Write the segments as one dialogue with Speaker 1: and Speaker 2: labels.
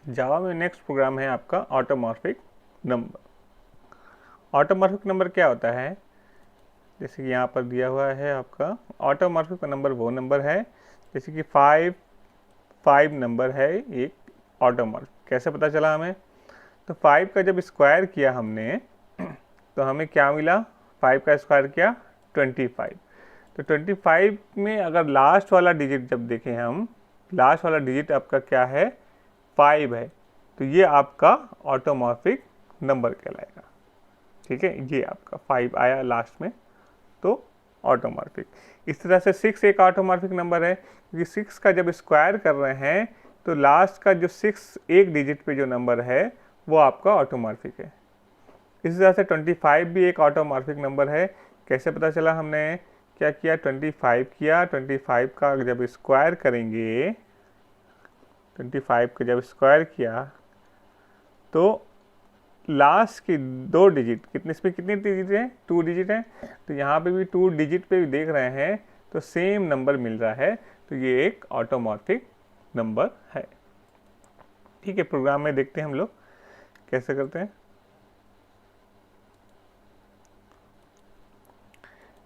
Speaker 1: जावा में next programme है आपका ऑटोमॉर्फिक नंबर। ऑटोमॉर्फिक नंबर क्या होता है, जैसे कि यहाँ पर दिया हुआ है आपका ऑटोमॉर्फिक नंबर वो नंबर है जैसे कि फाइव नंबर है एक ऑटोमॉर्फिक। कैसे पता चला हमें, तो 5 का जब स्क्वायर किया हमने तो हमें क्या मिला, 5 का स्क्वायर किया 25। तो 25 में अगर लास्ट वाला डिजिट जब देखें हम, लास्ट वाला डिजिट आपका क्या है, 5 है, तो ये आपका ऑटोमॉर्फिक नंबर कहलाएगा। ठीक है, ये आपका 5 आया लास्ट में तो ऑटोमॉर्फिक। इस तरह से 6 एक ऑटोमॉर्फिक नंबर है, क्योंकि 6 का जब स्क्वायर कर रहे हैं तो लास्ट का जो 6 एक डिजिट पे जो नंबर है वो आपका ऑटोमॉर्फिक है। इसी तरह से 25 भी एक ऑटोमॉर्फिक नंबर है। कैसे पता चला, हमने क्या किया, 25 किया, 25 का जब स्क्वायर करेंगे, 25 का जब स्क्वायर किया तो लास्ट की 2 डिजिट कितने, इसमें कितनी डिजिट है, 2 डिजिट है, तो यहाँ पे भी 2 डिजिट पे भी देख रहे हैं तो सेम नंबर मिल रहा है, तो ये एक ऑटोमॉर्फिक नंबर है। ठीक है, प्रोग्राम में देखते हैं हम लोग कैसे करते हैं।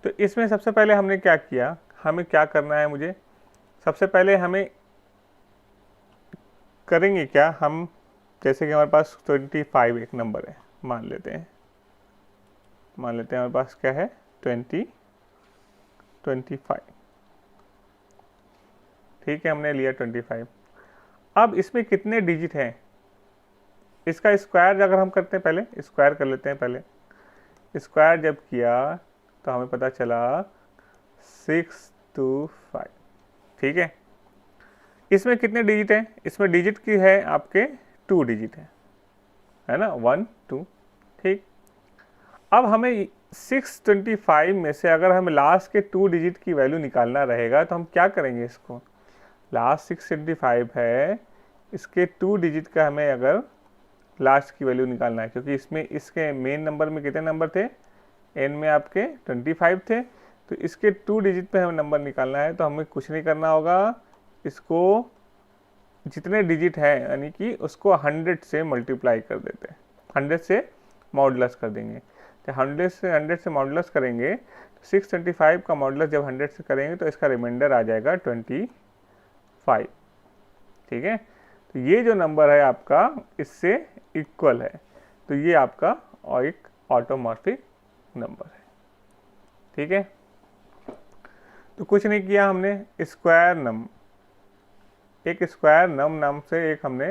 Speaker 1: तो इसमें सबसे पहले हमने क्या किया, हमें क्या करना है, मुझे सबसे पहले हमें करेंगे क्या, हम जैसे कि हमारे पास 25 एक नंबर है, मान लेते हैं हमारे पास क्या है 25। ठीक है, हमने लिया 25। अब इसमें कितने डिजिट हैं, इसका स्क्वायर अगर हम करते हैं, पहले स्क्वायर कर लेते हैं। पहले स्क्वायर जब किया तो हमें पता चला 625। ठीक है, इसमें कितने डिजिट हैं, इसमें डिजिट की है आपके 2 डिजिट है ना, 1 2। ठीक, अब हमें 625 में से अगर हमें लास्ट के 2 डिजिट की वैल्यू निकालना रहेगा तो हम क्या करेंगे, इसको लास्ट 625 है, इसके 2 डिजिट का हमें अगर लास्ट की वैल्यू निकालना है, क्योंकि इसमें इसके मेन नंबर में कितने नंबर थे, एन में आपके 25 थे, तो इसके 2 डिजिट पे हमें नंबर निकालना है। तो हमें कुछ नहीं करना होगा, इसको जितने डिजिट है यानी कि उसको 100 से मल्टीप्लाई कर देते हैं, 100 से मॉडुलस कर देंगे। तो 100 से मॉडुलस करेंगे तो 625 का मॉडुलस जब 100 से करेंगे तो इसका रिमाइंडर आ जाएगा 25। ठीक है, तो ये जो नंबर है आपका इससे इक्वल है, तो ये आपका और एक ऑटोमॉर्फिक नंबर है। ठीक है, तो कुछ नहीं किया हमने, एक स्क्वायर नम नाम से एक हमने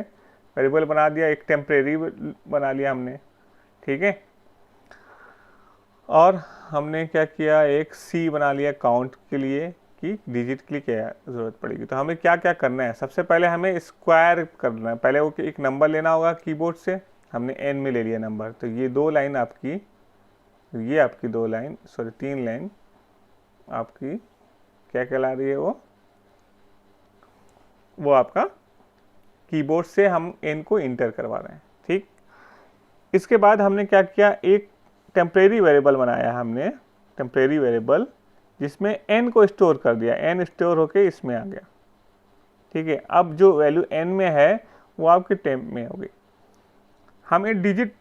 Speaker 1: वेरिएबल बना दिया, एक टेम्परेरी बना लिया हमने। ठीक है, और हमने क्या किया, एक सी बना लिया काउंट के लिए कि डिजिट के लिए क्या ज़रूरत पड़ेगी। तो हमें क्या क्या करना है, सबसे पहले हमें स्क्वायर करना है, पहले वो एक नंबर लेना होगा कीबोर्ड से, हमने एन में ले लिया नंबर, तो ये 2 लाइन आपकी, ये आपकी 2 लाइन, सॉरी 3 लाइन आपकी क्या कहला रही है, वो आपका कीबोर्ड से हम एन को इंटर करवा रहे हैं। ठीक, इसके बाद हमने क्या किया, एक टेम्परेरी वेरिएबल बनाया हमने, टेम्परेरी वेरिएबल जिसमें एन को स्टोर कर दिया, एन स्टोर होके इसमें आ गया। ठीक है, अब जो वैल्यू एन में है वो आपके टेम्प में होगी। हमें डिजिट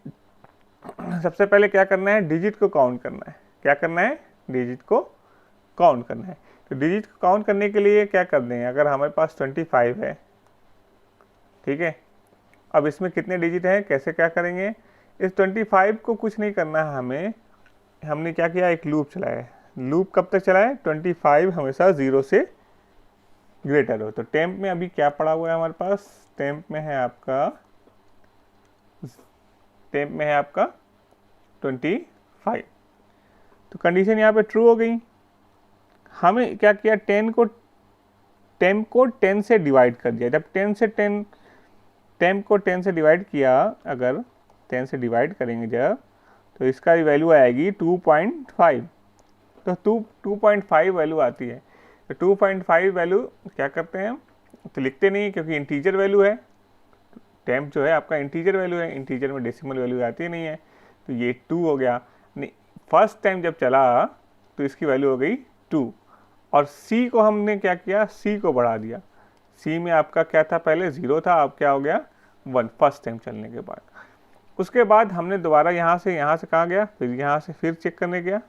Speaker 1: सबसे पहले क्या करना है, डिजिट को काउंट करना है। क्या करना है, डिजिट को काउंट करना है। तो डिजिट को काउंट करने के लिए क्या कर देंगे, अगर हमारे पास 25 है, ठीक है, अब इसमें कितने डिजिट हैं, कैसे क्या करेंगे, इस 25 को कुछ नहीं करना है हमें, हमने क्या किया, एक लूप चलाया। लूप कब तक चलाए, 25 हमेशा 0 से ग्रेटर हो। तो टेम्प में अभी क्या पड़ा हुआ है हमारे पास, टेम्प में है आपका 25। तो कंडीशन यहाँ पे ट्रू हो गई। हमें क्या किया, टेम्प को 10 से डिवाइड कर दिया। जब टेम्प को 10 से डिवाइड किया, अगर 10 से डिवाइड करेंगे जब, तो इसका वैल्यू आएगी 2.5। तो 2.5 वैल्यू आती है। तो 2.5 वैल्यू क्या करते हैं हम, तो लिखते नहीं क्योंकि इंटीजर वैल्यू है, टेम्प जो है आपका इंटीजर वैल्यू है, इंटीजर में डेसिमल वैल्यू आती नहीं है, तो ये 2 हो गया। फर्स्ट टाइम जब चला तो इसकी वैल्यू हो गई 2। और सी को हमने क्या किया, सी को बढ़ा दिया। सी में आपका क्या था, पहले 0 था, अब क्या हो गया 1 फर्स्ट टाइम चलने के बाद। उसके बाद हमने दोबारा यहाँ से कहाँ गया, फिर यहाँ से फिर चेक करने गया,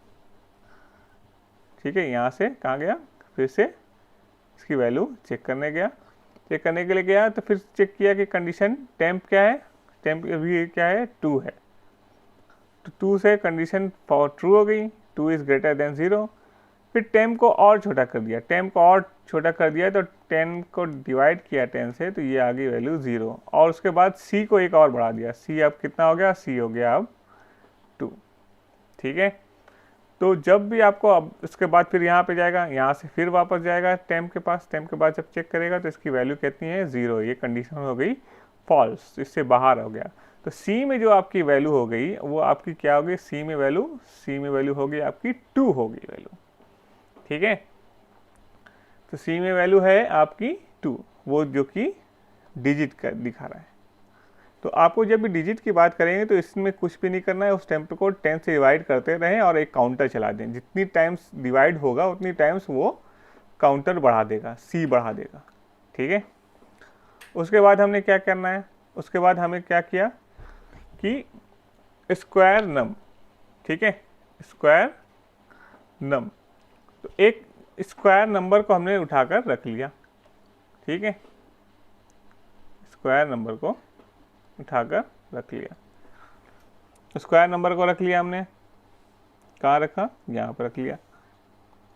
Speaker 1: ठीक है, यहाँ से कहाँ गया, फिर से इसकी वैल्यू चेक करने गया। चेक करने के लिए गया तो फिर चेक किया कि कंडीशन टेम्प क्या है, टेम्प अभी क्या है, 2 है, तो 2 से कंडीशन ट्रू हो गई, 2 इज़ ग्रेटर देन 0। फिर टेम्प को और छोटा कर दिया, टेम्प को और छोटा कर दिया तो 10 को डिवाइड किया 10 से, तो ये आ गई वैल्यू 0। और उसके बाद सी को एक और बढ़ा दिया, सी अब कितना हो गया, सी हो गया अब 2, ठीक है। तो जब भी आपको अब उसके बाद फिर यहाँ पे जाएगा, यहाँ से फिर वापस जाएगा टेम्प के पास, टेम्प के बाद जब चेक करेगा तो इसकी वैल्यू कितनी है, 0, ये कंडीशन हो गई फॉल्स, इससे बाहर हो गया। तो सी में जो आपकी वैल्यू हो गई वो आपकी क्या हो गई, सी में वैल्यू हो गई आपकी 2 हो गई वैल्यू, ठीक है। तो सी में वैल्यू है आपकी 2, वो जो कि डिजिट का दिखा रहा है। तो आपको जब भी डिजिट की बात करेंगे तो इसमें कुछ भी नहीं करना है, उस टेम्प को 10 से डिवाइड करते रहें और एक काउंटर चला दें, जितनी टाइम्स डिवाइड होगा उतनी टाइम्स वो काउंटर बढ़ा देगा, सी बढ़ा देगा, ठीक है। उसके बाद हमने क्या करना है, उसके बाद हमें क्या किया कि स्क्वायर नम, ठीक है, स्क्वायर नम, तो एक स्क्वायर नंबर को हमने उठाकर रख लिया, ठीक है, स्क्वायर नंबर को उठाकर रख लिया। स्क्वायर नंबर को रख लिया हमने, कहाँ रखा, यहाँ पर रख लिया,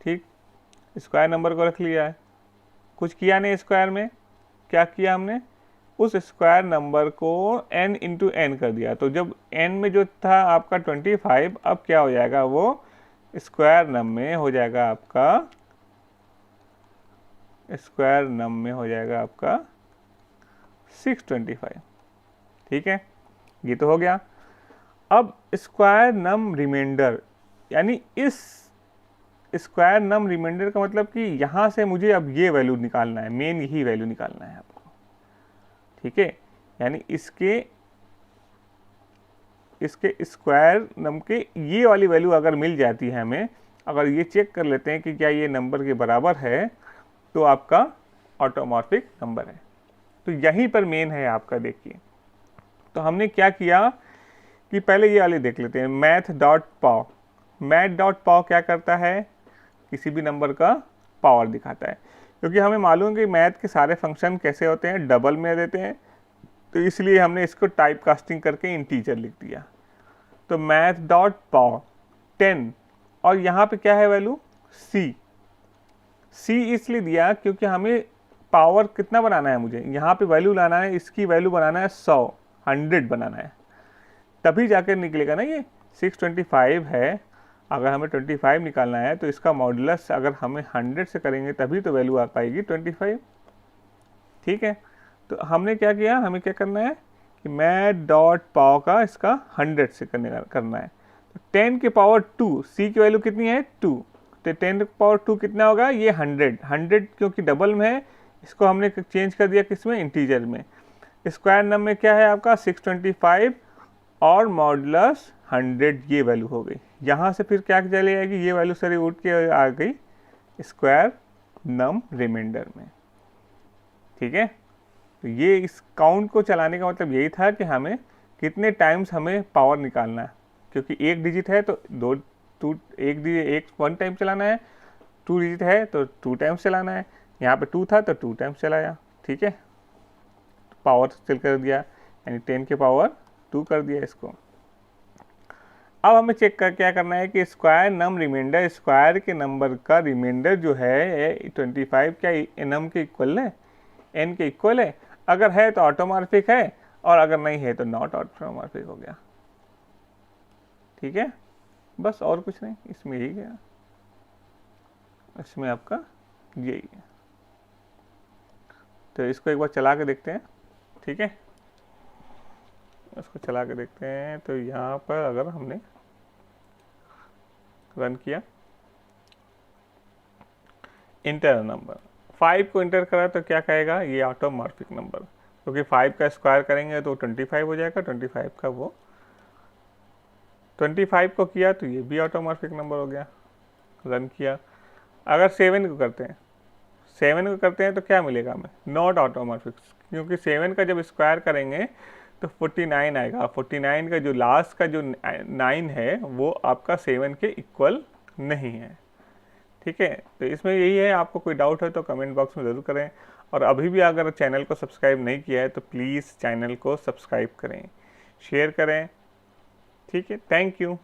Speaker 1: ठीक, स्क्वायर नंबर को रख लिया है, कुछ किया नहीं स्क्वायर में, क्या किया हमने, उस स्क्वायर नंबर को n इंटू एन कर दिया। तो जब n में जो था आपका 25, अब क्या हो जाएगा, वो स्क्वायर नम में हो जाएगा आपका, स्क्वायर नम में हो जाएगा आपका 625, ठीक है, ये तो हो गया। अब स्क्वायर नम रिमाइंडर, यानी इस स्क्वायर नम रिमाइंडर का मतलब कि यहाँ से मुझे अब ये वैल्यू निकालना है, मेन यही वैल्यू निकालना है आपको, ठीक है। यानी इसके स्क्वायर नम के ये वाली वैल्यू अगर मिल जाती है हमें, अगर ये चेक कर लेते हैं कि क्या ये नंबर के बराबर है, तो आपका ऑटोमॉर्फिक नंबर है। तो यहीं पर मेन है आपका, देखिए। तो हमने क्या किया कि पहले ये वाले देख लेते हैं, मैथ डॉट पाव। मैथ डॉट पाव क्या करता है, किसी भी नंबर का पावर दिखाता है, क्योंकि हमें मालूम है कि मैथ के सारे फंक्शन कैसे होते हैं, डबल में देते हैं, तो इसलिए हमने इसको टाइप कास्टिंग करके इंटीजर लिख दिया। तो मैथ डॉट पाव 10, और यहाँ पे क्या है वैल्यू, सी इसलिए दिया क्योंकि हमें पावर कितना बनाना है, मुझे यहाँ पे वैल्यू लाना है, इसकी वैल्यू बनाना है 100 बनाना है, तभी जाकर निकलेगा ना ये 625 है। अगर हमें 25 निकालना है तो इसका मॉडुलस अगर हमें 100 से करेंगे तभी तो वैल्यू आ पाएगी 25, ठीक है। तो हमने क्या किया, हमें क्या करना है कि मैथ डॉट पावर का इसका 100 से करना है। तो 10 के पावर 2, सी की वैल्यू कितनी है 2, तो 10 के पावर 2 कितना होगा, ये 100 क्योंकि डबल में है, इसको हमने चेंज कर दिया किसमें, इंटीजर में। स्क्वायर नंबर में क्या है आपका 625 और मॉडुलस 100, ये वैल्यू हो गई। यहाँ से फिर क्या चली जाएगी, ये वैल्यू सारी उठ के आ गई स्क्वायर नम रिमाइंडर में, ठीक है। तो ये इस काउंट को चलाने का मतलब यही था कि हमें कितने टाइम्स हमें पावर निकालना है, क्योंकि एक डिजिट है तो एक 1 टाइम चलाना है, 2 डिजिट है तो 2 टाइम्स चलाना है, यहाँ पे 2 था तो 2 टाइम्स चलाया, ठीक है। पावर चल कर दिया, यानी 10 के पावर 2 कर दिया इसको। अब हमें चेक कर क्या करना है कि स्क्वायर नम रिमाइंडर, स्क्वायर के नंबर का रिमाइंडर जो है 25 क्या नम के इक्वल है, n के इक्वल है। अगर है तो ऑटोमॉर्फिक है, और अगर नहीं है तो नॉट ऑटोमॉर्फिक हो गया, ठीक है। बस और कुछ नहीं, इसमें यही गया, इसमें आपका यही है। तो इसको एक बार चला के देखते हैं, ठीक है, इसको चला के देखते हैं। तो यहाँ पर अगर हमने रन किया, इंटर नंबर 5 को इंटर करा तो क्या कहेगा, ये ऑटोमॉर्फिक नंबर, क्योंकि 5 का स्क्वायर करेंगे तो 25 हो जाएगा, 25 का वो 25 को किया तो ये भी ऑटोमॉर्फिक नंबर हो गया, रन किया। अगर 7 को करते हैं, 7 को करते हैं तो क्या मिलेगा हमें, नॉट ऑटोमॉर्फिक, क्योंकि 7 का जब स्क्वायर करेंगे तो 49 आएगा। 49 का जो लास्ट का जो 9 है वो आपका 7 के इक्वल नहीं है। ठीक है, तो इसमें यही है। आपको कोई डाउट है तो कमेंट बॉक्स में ज़रूर करें, और अभी भी अगर चैनल को सब्सक्राइब नहीं किया है तो प्लीज़ चैनल को सब्सक्राइब करें, शेयर करें। ठीक है, थैंक यू।